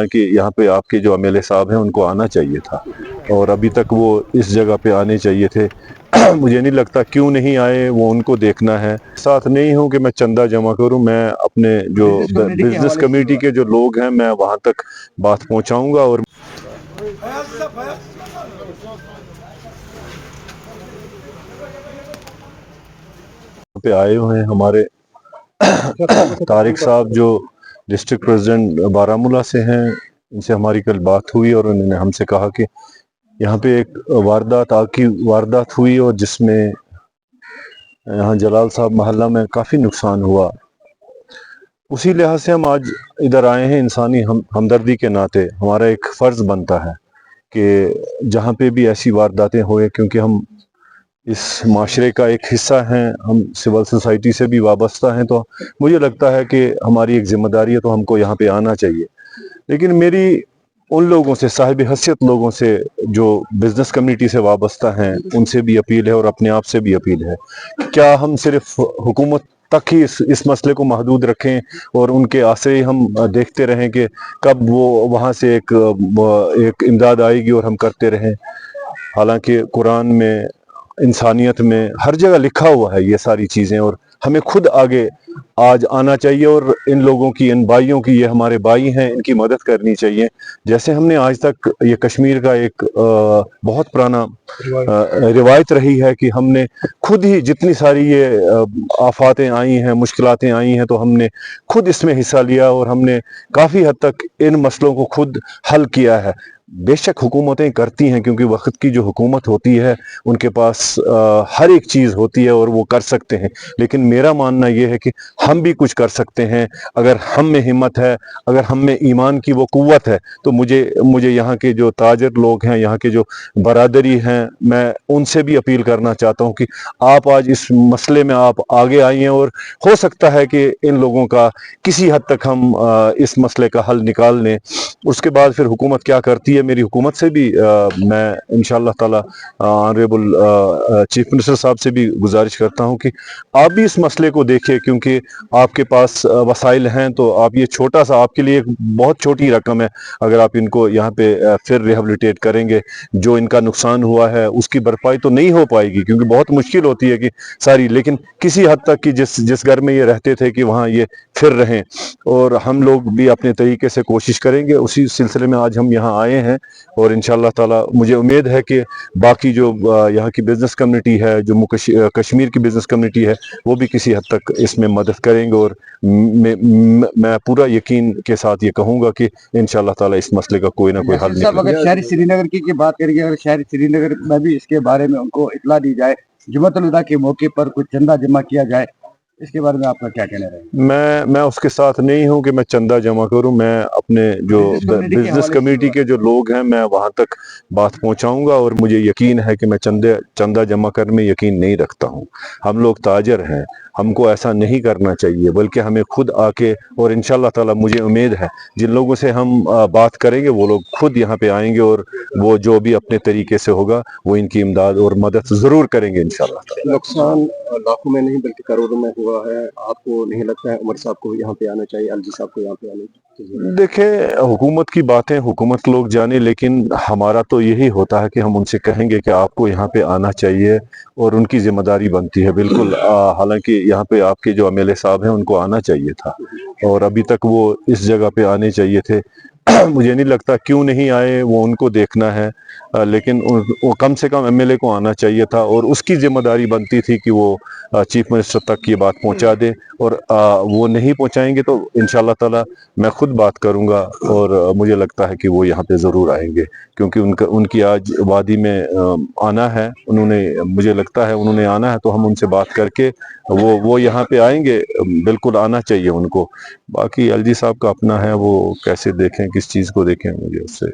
कि यहाँ पे आपके जो एमएलए साहब हैं उनको आना चाहिए था और अभी तक वो इस जगह पे आने चाहिए थे। मुझे नहीं लगता क्यों नहीं आए, वो उनको देखना है। साथ नहीं हूँ कि मैं चंदा जमा करूँ, मैं अपने जो बिजनेस कमेटी के जो लोग हैं मैं वहाँ तक बात पहुँचाऊँगा और पे आए हुए हैं हमारे तारिक साहब जो डिस्ट्रिक्ट प्रेसिडेंट बारामूला से हैं। इनसे हमारी कल बात हुई और उन्होंने हमसे कहा कि यहाँ पे एक वारदात हुई और जिसमें यहाँ जलाल साहब मोहल्ला में काफ़ी नुकसान हुआ। उसी लिहाज से हम आज इधर आए हैं। इंसानी हमदर्दी के नाते हमारा एक फ़र्ज़ बनता है कि जहाँ पे भी ऐसी वारदातें हुए, क्योंकि हम इस माशरे का एक हिस्सा हैं, हम सिविल सोसाइटी से भी वाबस्ता हैं, तो मुझे लगता है कि हमारी एक ज़िम्मेदारी है, तो हमको यहाँ पे आना चाहिए। लेकिन मेरी उन लोगों से, साहिब हैसियत लोगों से जो बिज़नेस कम्युनिटी से वाबस्ता हैं, उनसे भी अपील है और अपने आप से भी अपील है कि क्या हम सिर्फ हुकूमत तक ही इस मसले को महदूद रखें और उनके आसे हम देखते रहें कि कब वो वहाँ से एक इमदाद आएगी और हम करते रहें। हालांकि कुरान में, इंसानियत में हर जगह लिखा हुआ है ये सारी चीज़ें और हमें खुद आगे आज आना चाहिए और इन लोगों की, इन भाइयों की, ये हमारे भाई हैं, इनकी मदद करनी चाहिए। जैसे हमने आज तक, ये कश्मीर का एक बहुत पुराना रिवायत रही है कि हमने खुद ही जितनी सारी ये आफातें आई हैं, मुश्किलातें आई हैं, तो हमने खुद इसमें हिस्सा लिया और हमने काफ़ी हद तक इन मसलों को खुद हल किया है। बेशक हुकूमतें करती हैं, क्योंकि वक्त की जो हुकूमत होती है उनके पास हर एक चीज़ होती है और वो कर सकते हैं, लेकिन मेरा मानना ये है कि हम भी कुछ कर सकते हैं। अगर हम में हिम्मत है, अगर हम में ईमान की वो कुव्वत है, तो मुझे यहाँ के जो ताजर लोग हैं, यहाँ के जो बरादरी हैं, मैं उनसे भी अपील करना चाहता हूँ कि आप आज इस मसले में आप आगे आइए और हो सकता है कि इन लोगों का किसी हद तक हम इस मसले का हल निकाल लें। उसके बाद फिर हुकूमत क्या करती है, मेरी हुकूमत से भी मैं इंशाअल्लाह ताला ऑनरेबल चीफ मिनिस्टर साहब से भी गुजारिश करता हूं कि आप भी इस मसले को देखें, क्योंकि आपके पास वसाइल हैं, तो आप ये छोटा सा, आपके लिए एक बहुत छोटी रकम है, अगर आप इनको यहाँ पे फिर रिहेबिलिटेट करेंगे। जो इनका नुकसान हुआ है उसकी भरपाई तो नहीं हो पाएगी, क्योंकि बहुत मुश्किल होती है कि सारी, लेकिन किसी हद तक कि जिस घर में ये रहते थे कि वहाँ ये फिर रहें, और हम लोग भी अपने तरीके से कोशिश करेंगे। उसी सिलसिले में आज हम यहाँ आए हैं और इंशाअल्लाह ताला मुझे उम्मीद है कि बाकी जो यहाँ की बिज़नेस कम्युनिटी है, जो कश्मीर की बिज़नेस कम्युनिटी है, वो भी किसी हद तक इसमें मदद करेंगे और मैं पूरा यकीन के साथ ये कहूँगा कि इंशाअल्लाह ताला इस मसले का कोई ना कोई हल निकलेगा। अगर शहरी श्रीनगर की बात करेंगे, अगर शहरी श्रीनगर में भी इसके बारे में उनको इत्तला दी जाए, जुम्मतुल विदा के मौके पर कुछ चंदा जमा किया जाए, इसके बारे में आपका क्या कहना है? मैं उसके साथ नहीं हूं कि मैं चंदा जमा करूं। मैं अपने जो बिजनेस कमेटी के जो लोग हैं मैं वहां तक बात पहुंचाऊंगा और मुझे यकीन है कि मैं चंदा जमा करने में यकीन नहीं रखता हूं। हम लोग ताजर हैं, हमको ऐसा नहीं करना चाहिए, बल्कि हमें खुद आके, और इंशाअल्लाह ताला मुझे उम्मीद है जिन लोगों से हम बात करेंगे वो लोग खुद यहाँ पे आएंगे और वो जो भी अपने तरीके से होगा वो इनकी इमदाद और मदद ज़रूर करेंगे इंशाअल्लाह। नुकसान लाखों में नहीं बल्कि करोड़ों में हुआ है। आपको नहीं लगता है उमर साहब को यहाँ पे आना चाहिए, अलजी साहब को यहाँ पे आना चाहिए? देखें, हुकूमत की बातें हुकूमत लोग जाने, लेकिन हमारा तो यही होता है कि हम उनसे कहेंगे कि आपको यहाँ पे आना चाहिए और उनकी जिम्मेदारी बनती है। बिल्कुल, हालांकि यहाँ पे आपके जो एमएलए साहब हैं उनको आना चाहिए था और अभी तक वो इस जगह पे आने चाहिए थे। मुझे नहीं लगता क्यों नहीं आए, वो उनको देखना है, लेकिन वो कम से कम एमएलए को आना चाहिए था और उसकी जिम्मेदारी बनती थी कि वो चीफ मिनिस्टर तक ये बात पहुंचा दे, और वो नहीं पहुंचाएंगे तो इंशाअल्लाह ताला मैं खुद बात करूंगा और मुझे लगता है कि वो यहाँ पे ज़रूर आएंगे, क्योंकि उनकी आज वादी में आना है। मुझे लगता है उन्होंने आना है, तो हम उनसे बात करके वो यहाँ पे आएंगे। बिल्कुल आना चाहिए उनको। बाकी एलजी साहब का अपना है, वो कैसे देखें, किस चीज़ को देखें, मुझे उससे